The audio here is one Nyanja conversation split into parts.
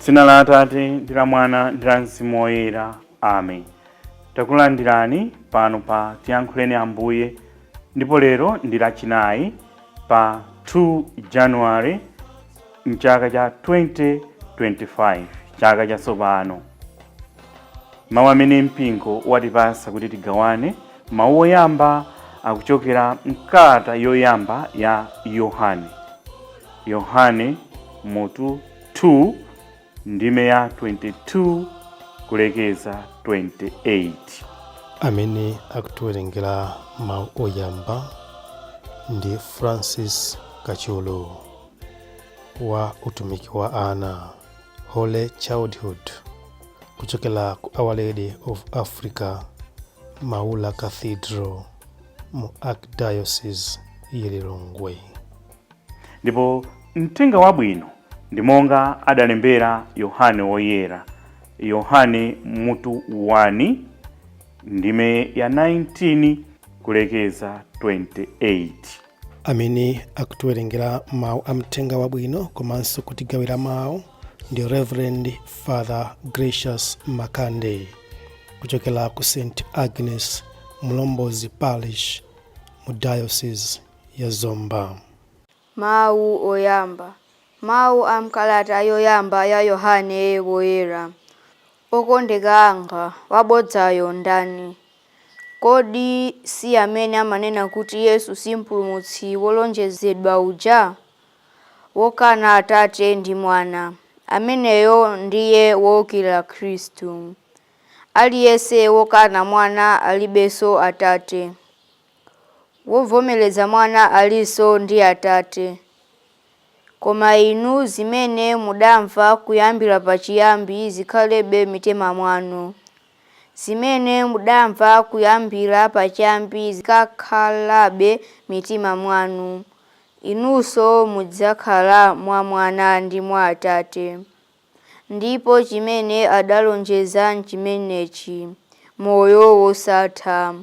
Dzina la Atate ndi la Mwana ndi la Mzimu Woyera. Amen. Takulandirani pano pa Tiyankhuleni Ambuye, ndipo lero ndi lachinayi pa 2 January mchaka cha 2025, chaka chatsopano. Mawu amene mpingo watipasa kuti tigawane, mawu oyamba akuchokera mkalata yoyamba ya Yohane mutu 2 ndime ya 22 kulekeza 28. Amene akutiwerengera mawu oyamba ndi Francis Kacholo wa utumiki wa ana Holy Childhood kuchokera ku Our Lady of Africa Maula Cathedral mu Archdiocese ya Lilongwe. Ndipo mthenga wabwino ndi monga adalembera Yohane Woyera, Yohane mutu 1 ndime ya 19 kulekeza 28. Amene akutiwerengera mawu a mthenga wabwino komanso kutigawira mawu ndi Reverend Father Gracious Makande kuchokera ku St. Agnes Mlombozi Parish mu Diocese ya Zomba. Mawu oyamba. Mawu a mkalata yoyamba ya Yohane Woyera. Okondeka anga, wabodzayo ndani? Kodi si amene amanena kuti Yesu si mpulumutsi wolonjezedwa uja? Wokana Atate ndi Mwana, ameneyo ndiye wowukira Khristu. Aliyense wokana Mwana alibenso Atate. Wovomereza Mwana alinso ndi Atate. Koma inu zimene mudamva kuyambira pachiyambi zikhalebe mitima mwanu. Zimene mudamva kuyambira pachiyambi zikakhalabe mitima mwanu. Inunso mudzakhala mwa Mwana ndi mwa Atate. Ndipo chimene adalonjeza nchimenechi, moyo wosatha.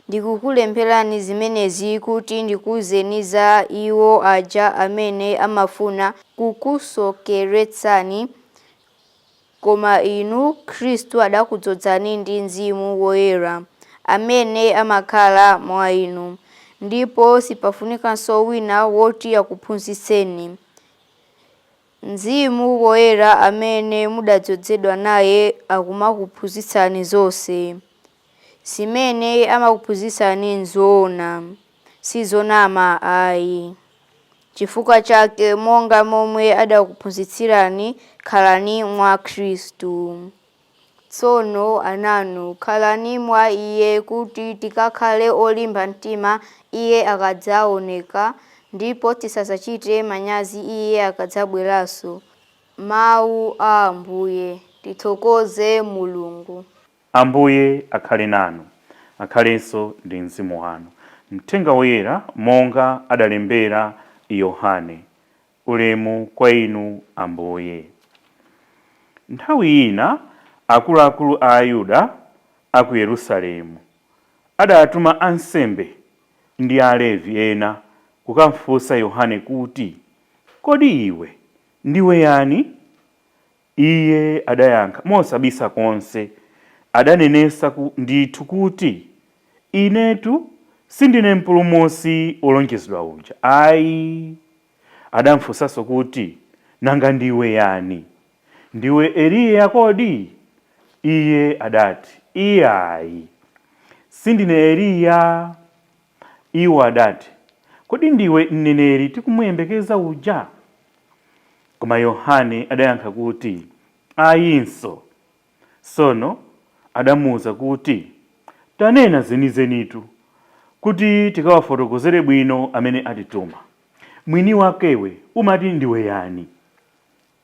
Ndikukulemberani zimenezi kuti ndikuwuzeni za iwo aja amene amafuna kukusokeretsani, koma inu Khristu adakudzozani ndi Mzimu Woyera amene amakhala mwa inu, ndipo sipafunikanso wina woti akuphunzitseni. Mzimu Woyera amene mudadzozedwa naye akumakuphunzitsani zonse. Zimene amakuphunzitsani nzoona, sizonama ayi. Chifukwa chake monga momwe adakuphunzitsirani, khalani mwa Khristu. Tsono ananu, khalani mwa Iye kuti tikakhale olimba mtima Iye akadzaoneka, ndipo tisasachite manyazi Iye akadzabweranso. Mawu a Ambuye. Tithokoze Mulungu. Ambuye akhale nanu, akhalenso ndi mzimu wanu. Mthenga Woyera monga adalembera Yohane. Ulemu kwa inu Ambuye. Nthawi ina akuluakulu a Ayuda a ku Yerusalemu adatuma ansembe ndi Alevi ena kukamfunsa Yohane kuti, kodi iwe ndiwe yani? Iye adayankha mosabisa konse, adanenesa ndithu kuti, inetu sindine mpulumutsi wolonjezedwa uja. Ayi. Adamfunsanso kuti, nanga ndiwe yani? Ndiwe Eliya kodi? Iye adati, iyayi, sindine Eliya. Iwo adati, kodi ndiwe mneneri tikumuyembekeza uja? Koma Yohane adayankha kuti, ayinso. Sono adamuwuza kuti, tanena zenizenitu kuti tikawafotokozere bwino amene atituma. Mwini wakewe umati ndiwe yani?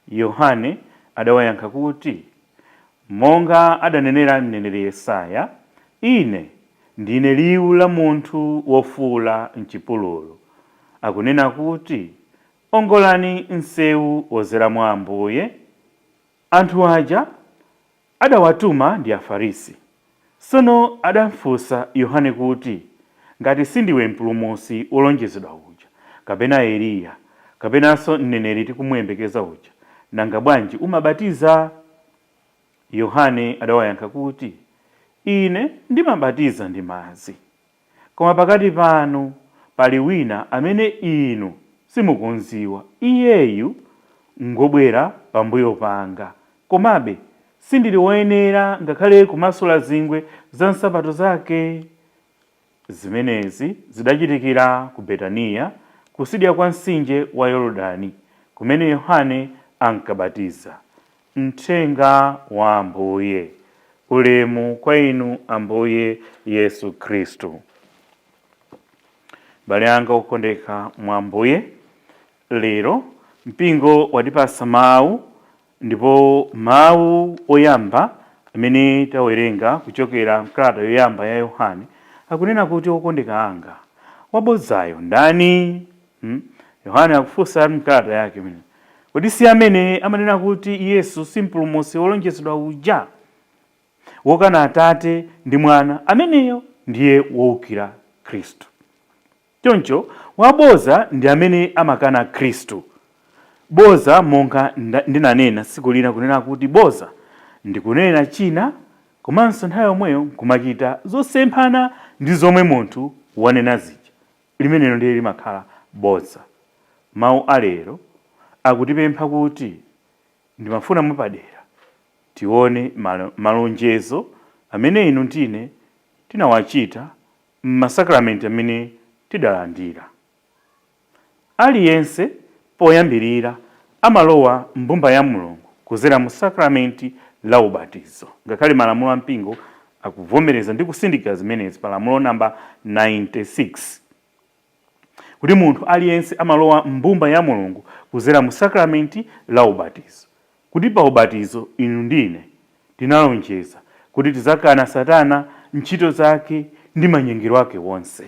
Yohane adawayankha kuti, monga adanenera mneneri Yesaya, ine ndine liwu la munthu wofuwula m'chipululu, akunena kuti, ongolani msewu wozera mwa Ambuye. Anthu aja adawatuma ndi Afarisi. Sono adamfunsa Yohane kuti, ngati sindiwe mpulumutsi wolonjezedwa uja, kapena Eliya, kapenanso mneneri tikumuyembekeza uja, nanga bwanji umabatiza? Yohane adawayankha kuti, ine ndimabatiza ndi madzi, koma pakati panu pali wina amene inu simukunziwa. Iyeyu ngobwera pambuyo panga, komabe sindili woyenera ngakhale kumasula zingwe za nsapato zake. Zimenezi zidachitikira ku Betaniya, kusidya kwa mtsinje wa Yorodani, kumene Yohane ankabatiza. Mthenga wa Ambuye. Ulemu kwa inu Ambuye Yesu Khristu. Bale anga okondeka mwa Ambuye, lero mpingo watipasa mawu, ndipo mawu oyamba amene tawerenga kuchokera mkalata yoyamba ya Yohane akunena kuti, okondeka anga, wabodzayo ndani? Yohane akufunsa mkalata yake mene, kodi si amene amanena kuti Yesu si mpulumutsi wolonjezedwa uja, wokana Atate ndi Mwana, ameneyo ndiye wowukira Khristu. Choncho wabodza ndi amene amakana Khristu. Bodza, monga ndinanena tsiku lina, kunena kuti bodza ndikunena china, komanso nthawi yomweyo kumachita zosemphana ndi zomwe munthu wanena zija. Limenelo ndiye limakhala bodza. Mawu alero akutipempha kuti ndimafuna mwapadera tione malonjezo amene inu ndine tinawachita m'masakramenti amene tidalandira. Aliyense poyambirira amalowa mbumba ya Mulungu kudzera mu sakramenti la ubatizo, ngakhale malamulo ampingo akuvomereza ndi kusindika zimenezi pa lamulo namba 96, kuti munthu aliyense amalowa mbumba ya Mulungu kudzera mu sakramenti la ubatizo. Kuti pa ubatizo inu ndine tinalonjeza kuti tizakana Satana, ntchito zake ndi manyengero ake wonse.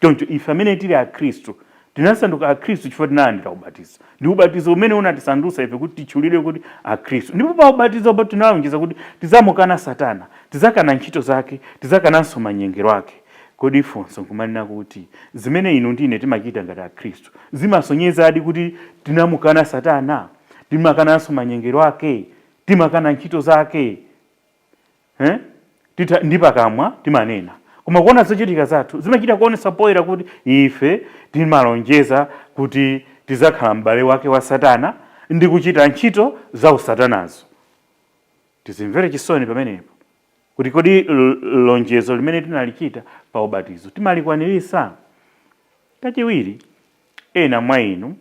Choncho ife amene tili a Khristu tinasanduka a Khristu chifukwa tinalandira ubatizo. Ndi ubatizo umene unatisandutsa ife kuti tichulire kuti a Khristu. Ndipo pa ubatizo pa tinalonjeza kuti tizamukana Satana, tizakana ntchito zake, tizakananso manyengero ake. Kodi funso nkumanena kuti zimene inu ndine timachita ngati a Khristu zimasonyeza adi kuti tinamukana Satana, timakananso manyengero ake, timakana ntchito zake? Ndi pakamwa timanena, koma kuona zochitika zathu zimachita kuonesa poyera kuti ife timalonjeza kuti tizakhala m'bale wake wa Satana ndi kuchita ntchito za usatanazo. Tizimvere chisoni pamenepo kuti kodi lonjezo limene tinalichita pa ubatizo timalikwaniritsa? Kachiwiri, ena mwa inu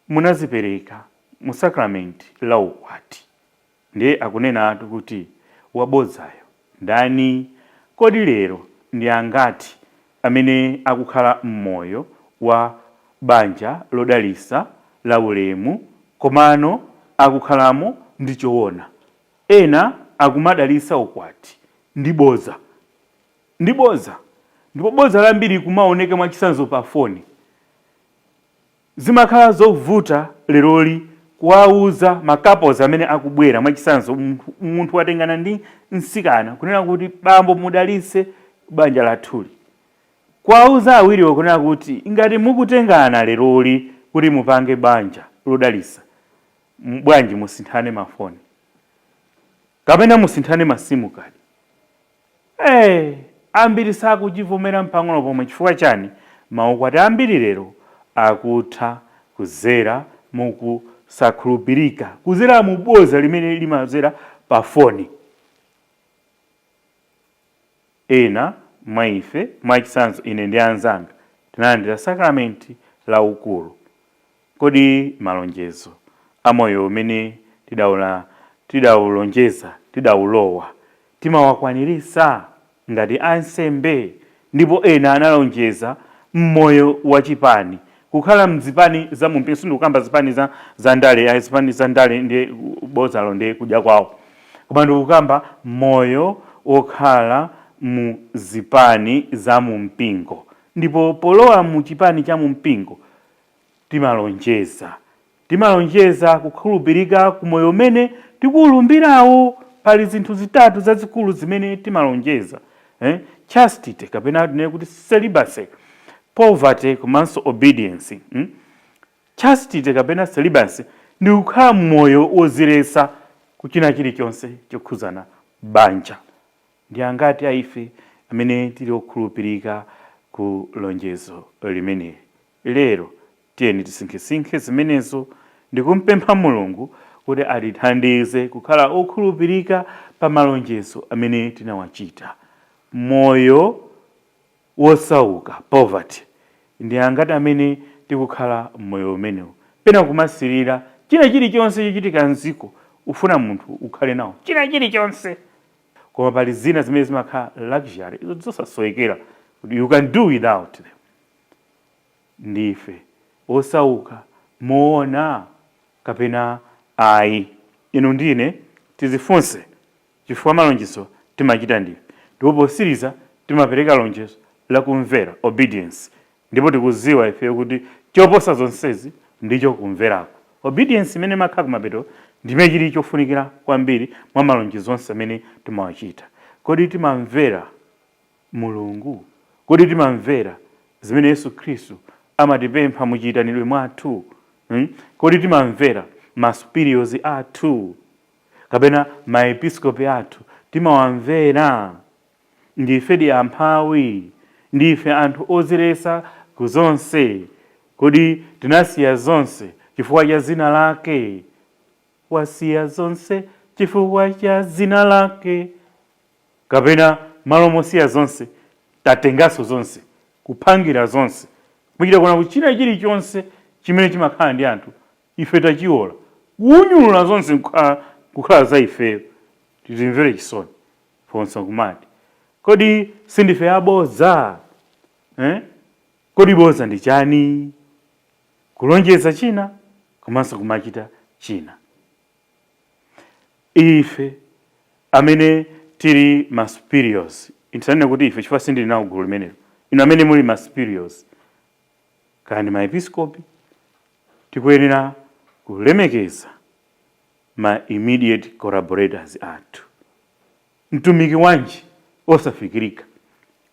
munazipereka mu sakramenti la ukwati. Ndiye akunena atu kuti wabodzayo ndani? Kodi lero ndi angati amene akukhala m'moyo wa banja lodalisa la ulemu, komano akukhalamo ndi choona? Ena akumadalisa ukwati ndi bodza. Ndipo bodza lambiri kumaoneka mwachisanzo pa foni. Zimakhala zovuta leroli kuwauza makapoza amene akubwera mwachisanzo, munthu watengana ndi nsikana kunena kuti bambo mudalise banja lathuli. Kuwauza awiriwo kunena kuti ngati mukutengana leroli kuti mupange banja lodalisa, bwanji musinthane mafoni kapena musinthane masimu kadi. Ambiri sakuchivomera mpang'ono pomwe. Chifukwa chani? Maukwati ambiri lero akutha kuzera mukusakhulupirika, kuzera mu bodza limene limazera pa foni. Ena mwa ife, mwachisanzo ine ndi anzanga, tinalandira sakramenti la ukulu. Kodi malonjezo amoyo umene tidawulonjeza, tidawulowa, timawakwaniritsa ngati ansembe? Ndipo ena analonjeza mmoyo wachipani, kukhala mzipani za mumpingo. Sindikukamba zipani za ndale, zipani za ndale ndi bodzalo ndi kudya kwawo, koma ndikukamba moyo okhala mu zipani za mumpingo. Ndipo polowa mu chipani cha mumpingo timalonjeza kukhulupirika ku moyo umene tikuwulumbirawo. Pali zinthu zitatu zazikulu zimene timalonjeza: chastity kapena kuti celibacy, poverty komanso obedience. Chastity kapena celibacy ndi kukhala moyo wozilesa kuchina chilichonse chokhuzana banja. Ndi angati aife amene tili okhulupirika ku lonjezo limeneli. Lero tiyeni tisinkhesinkhe zimenezo ndi kumpempha Mulungu kuti atithandize kukhala okhulupirika pa malonjezo amene tinawachita. Moyo wosauka, poverty, ndi angati amene tikukhala moyo umenewu pena kumasirira china chilichonse chochitika mdziko ufuna munthu ukhale nawo china chilichonse, koma pali zina zimene zimakhala luxury, izo zosasoyekera kuti you can do without them. Ndife osauka moona kapena ayi? Inu ndine tizifunse chifukwa malonjezo timachita ndife, ndipo posiriza timapereka lonjezo la kumvera, obedience, ndipo tikuziwa ife kuti choposa zonsezi ndicho kumverako. Obedience imene makhala kumapeto ndime chili chofunikira kwambiri mwa malonjezo onse amene timawachita. Kodi timamvera Mulungu? Kodi timamvera zimene Yesu Khristu amatipempha muchitanidwe mwathu? Kodi timamvera ma superiors athu kapena ma episcopi athu? Timawamvera? Ndife di amphawi? Ndife anthu ozilesa kuzonse? Kodi tinasiya zonse chifukwa cha zina lake? Wasiya zonse chifukwa cha zina lake? Kapena malo mosiya zonse tatengaso zonse, kupangira zonse, kuchita kuna kuchina chilichonse chimene chimakhala ndi anthu ife tachiwola, kunyulula zonse kukhala za ifeyo. Titimvere chisoni fonsa kumati kodi sindife aboza? Kodi boza ndi chani? Kulonjeza china komanso kumachita china. Ife amene tili ma superiors, intanene kuti ife chifukwa sindili nawo gulu limenelo, inu amene muli ma superiors kandi ma episcopi, tikuyenera kulemekeza ma immediate collaborators athu. Mtumiki wanji osafikirika,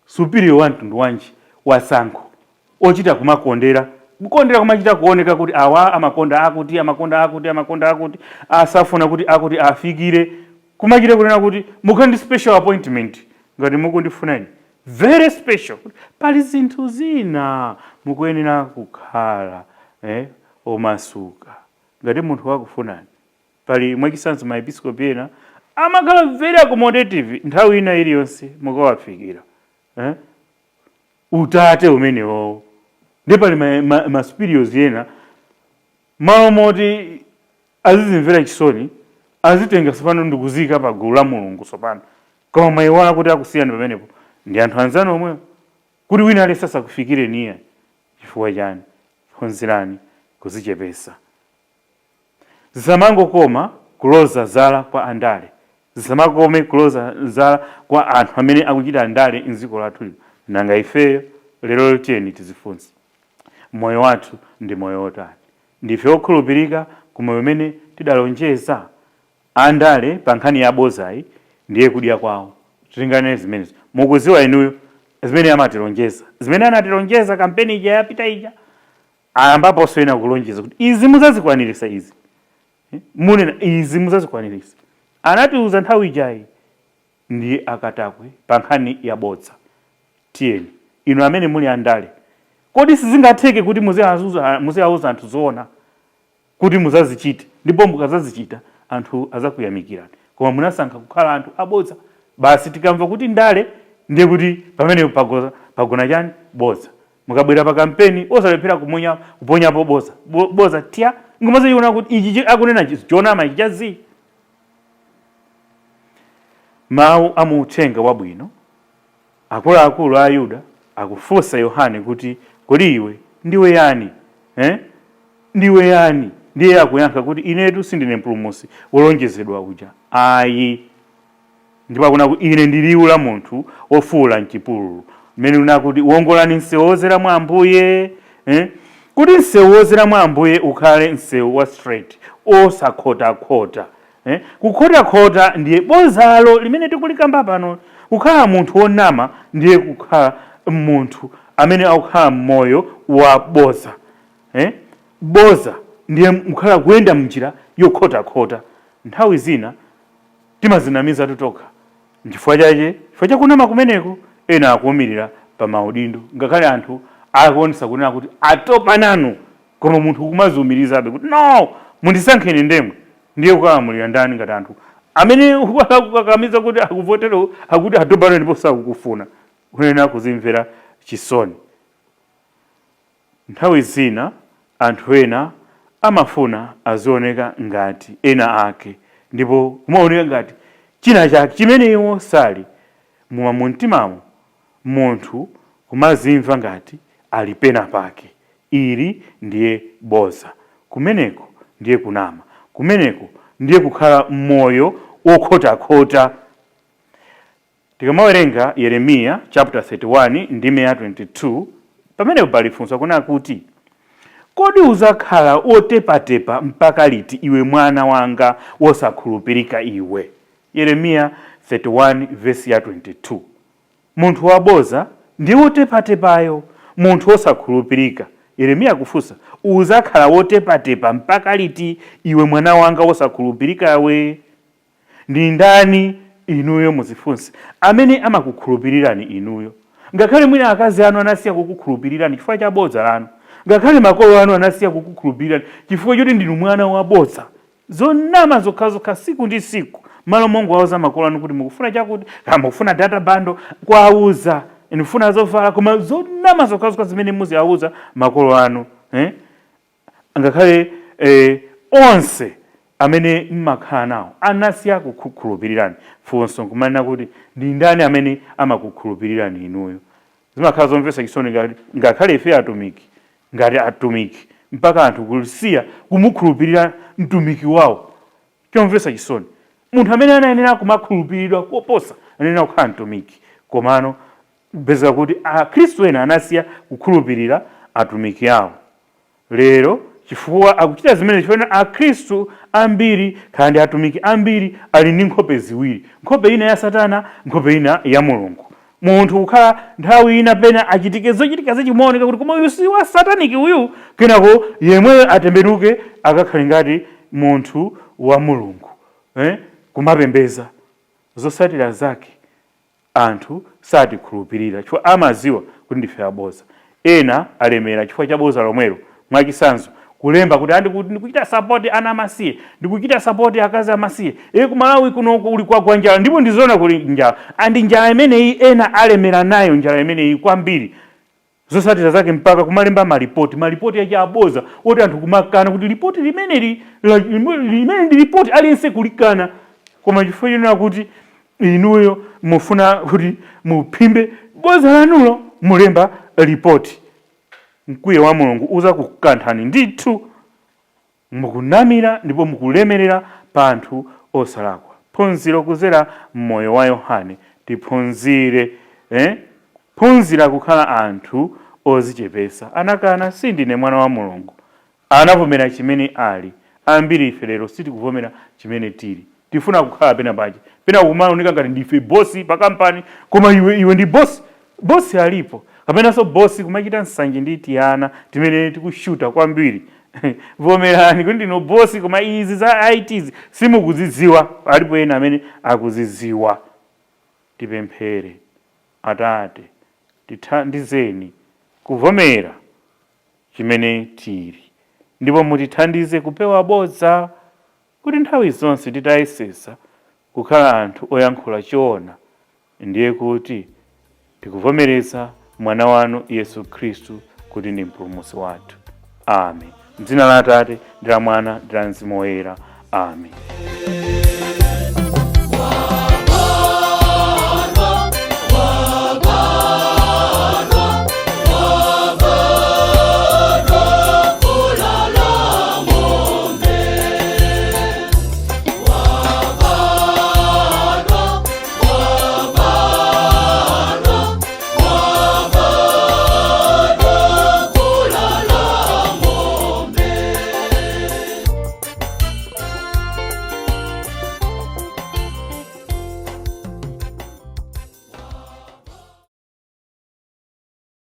superior wantu ndi wanji wasankho ochita kumakondera, kukondera kumachita kuoneka kuti awa amakonda akuti asafuna kuti akuti afikire, kumachita kunena kuti mukhandi special appointment ngati mukundifunani very special. Pali zinthu zina mukuyenera kukhala omasuka ngati munthu wakufunani. Pali mwachisanzo ma episcopi ena amakhala very accommodative nthawi ina iliyonse mukawafikira utate umenewo. Ndi pali ma superiors ena malo moti azizimvera chisoni, azitenga sopano ndikuzika pa gulu la Mulungu sopano, koma mwayiwala kuti akusiyana pamenepo ndi anthu anzanu omwe, kuti wina alesasa kufikire niya. Chifukwa chani? Phunzirani kuzichepesa. Zisamangokoma kuloza zala kwa andale, zisamakome kuloza zala kwa anthu amene akuchita andale mdziko lathu lino. Nanga ifeyo lero tiyeni tizifunse, moyo wathu ndi moyo otani? Ndife okhulupirika ku moyo umene tidalonjeza? Andale pa nkhani ya bozayi ndiye kudya kwawo. Tilingane zimenezo. Mukuziwa inuyo zimene amatilonjeza, zimene anatilonjeza kampeni ija yapita ija, ambapo soyena kulonjeza kuti izi muzazikwanirisa izi. Munena izi muzazikwanirisa. Anatiuza nthawi ijayi ndiye akatakwe pa nkhani ya bodza. Tiyeni inu amene muli andale, kodi sizingatheke kuti muziauza anthu zoona kuti muzazichite, ndipo mukazazichita anthu azakuyamikirani? Koma munasankha kukhala anthu abodza. Basi tikamva kuti ndale ndiye kuti pamene pagona chani? Bodza. Mukabwera pa kampeni osalephera kuponyapo bodza tia ngomaze yona kuti ichi akunena chonama ichi chazi. Mawu amuthenga wabwino, akuluakulu a Ayuda akufunsa Yohane kuti kodi iwe ndiwe yani? Ndiwe yani? Ndiye akuyankha kuti inetu sindine mpulumutsi wolonjezedwa uja. Ayi. Ndipo akuna kuti ine ndi liwu la munthu ofuula m'chipululu, mmene unakuti wongolani msewu wozera mwa Ambuye. Kuti msewu wozera mwa Ambuye ukhale msewu wa straight, osakhota-khota. Kukhota-khota ndiye bozalo limene tikulikamba pano. Kukhala munthu wonama ndiye kukhala munthu amene akukhala moyo wa boza. Boza ndiye mukhala kuyenda mnjira yokhotakhota. Nthawi zina timazinamiza tutoka chifukwa chakunama kumeneko, ena akuwumirira pa maudindo, ngakhale anthu akuonesa kunena kuti atopa nanu, koma munthu kumaziwumirizabe kuti no, mundisankheni ndemwe. Ndiye kukalamulira ndani ngati anthu amene akukakamiza kuti akuvotero akuti atopa nanu ndipo sakukufuna, kunena kuzimvera chisoni. Nthawi zina anthu ena amafuna azioneka ngati ena ake, ndipo kumaoneka ngati china chake chimene iwo sali. Mumtimamo munthu kumazimva ngati ali pena pake. Ili ndiye boza, kumeneko ndiye kunama, kumeneko ndiye kukhala moyo wokhotakhota. Tikamawerenga Yeremiya chapter 31 ndime ya 22, pamene pali funso kunena kuti, kodi uzakhala otepatepa mpaka liti iwe mwana wanga wosakhulupirika iwe? Yeremiya 31 verse ya 22. Munthu waboza ndi wotepatepayo, munthu wosakhulupirika. Yeremiya akufunsa, uzakhala wotepatepa mpaka liti iwe mwana wanga wosakhulupirika iwe? Ndi ndani inuyo muzifunse amene amakukhulupirirani inuyo? Ngakhale mwina akazi anu anasiya kukukhulupirirani chifukwa cha boza lanu, ngakhale makolo anu anasiya kukukhulupirirani chifukwa choti ndinu mwana waboza. Zonama zokhazokha siku ndi siku, malo mongo wauza makolo anu kuti mukufuna chakuti, mukufuna data bando, kwauza ndifuna zovala, koma zonama zokhazokha zimene muziauza makolo anu. Ngakhale onse amene mmakhala nawo anasiya kukukhulupirirani. Funso kumanena kuti ndi ndani amene amakukhulupirirani inuyo? Zimakhala zomvetsa chisoni ngakhale ife atumiki, ngati atumiki mpaka anthu kusiya kumukhulupirira mtumiki wawo. Chomvetsa chisoni. Munthu amene anayenera kumakhulupiridwa koposa anayenera kukhala mtumiki, komano kupeza kuti akhristu ena anasiya kukhulupirira atumiki awo. Lero chifukwa akuchita zimene chifukwa akhristu ambiri kandi atumiki ambiri ali ndi nkhope ziwiri, nkhope ina ya Satana, nkhope ina ya Mulungu. Munthu kukhala nthawi ina pena achitike zochitika zichimaoneka kuti koma uyu si wa sataniki uyu, kenako yemwe atembenuke akakhale ngati munthu wa Mulungu. Kumapembeza zosatira zake anthu satikhulupirira chifukwa amaziwa kuti ndife aboza. Ena alemera chifukwa cha boza lomwelo. Mwachisanzo kulemba kuti ndikuchita support ana amasiye, ndikuchita support akazi amasiye, kumalawi kuno uli kwa njala, ndipo ndizoona kuli njala. Andi njala imeneyi ena alemera nayo njala imeneyi kwambiri. Zosatira zake mpaka kumalemba malipoti ya aboza, oti anthu kumakana kuti ripoti limene ndi ripoti aliyense kulikana. Koma chifukwa chino kuti inuyo mufuna kuti muphimbe boza lanulo, mulemba ripoti. Mkwiye wa Mulungu uza kukanthani ndithu, mukunamira ndipo mukulemerera pa anthu osalakwa. Phunziro kuzera mmoyo wa Yohane, tiphunzire phunzira kukhala anthu ozichepesa. Anakana sindine mwana wa Mulungu, anavomera chimene ali. Ambiri ife lero sitikuvomera chimene tili, tifuna kukhala pena paje, pena kumaoneka ngati ndife bosi pa kampani, koma iwe ndi bosi alipo. Kapena so bosi kumachita nsanje ndi tiana timene tikushuta kwambiri. Vomerani kuti ndino bosi, koma izi za ITs simukuzidziwa, alipo ena amene akuzidziwa. Tipemphere. Atate, tithandizeni kuvomera chimene tili, ndipo mutithandize kupewa boza kuti nthawi zonse titayesesa kukhala anthu oyankhula choona, ndiye kuti tikuvomereza mwana wanu Yesu Khristu kuti ndi mpulumutsi wathu. Amen. M'dzina la Atate ndi la Mwana ndi la Mzimu Woyera. Amen.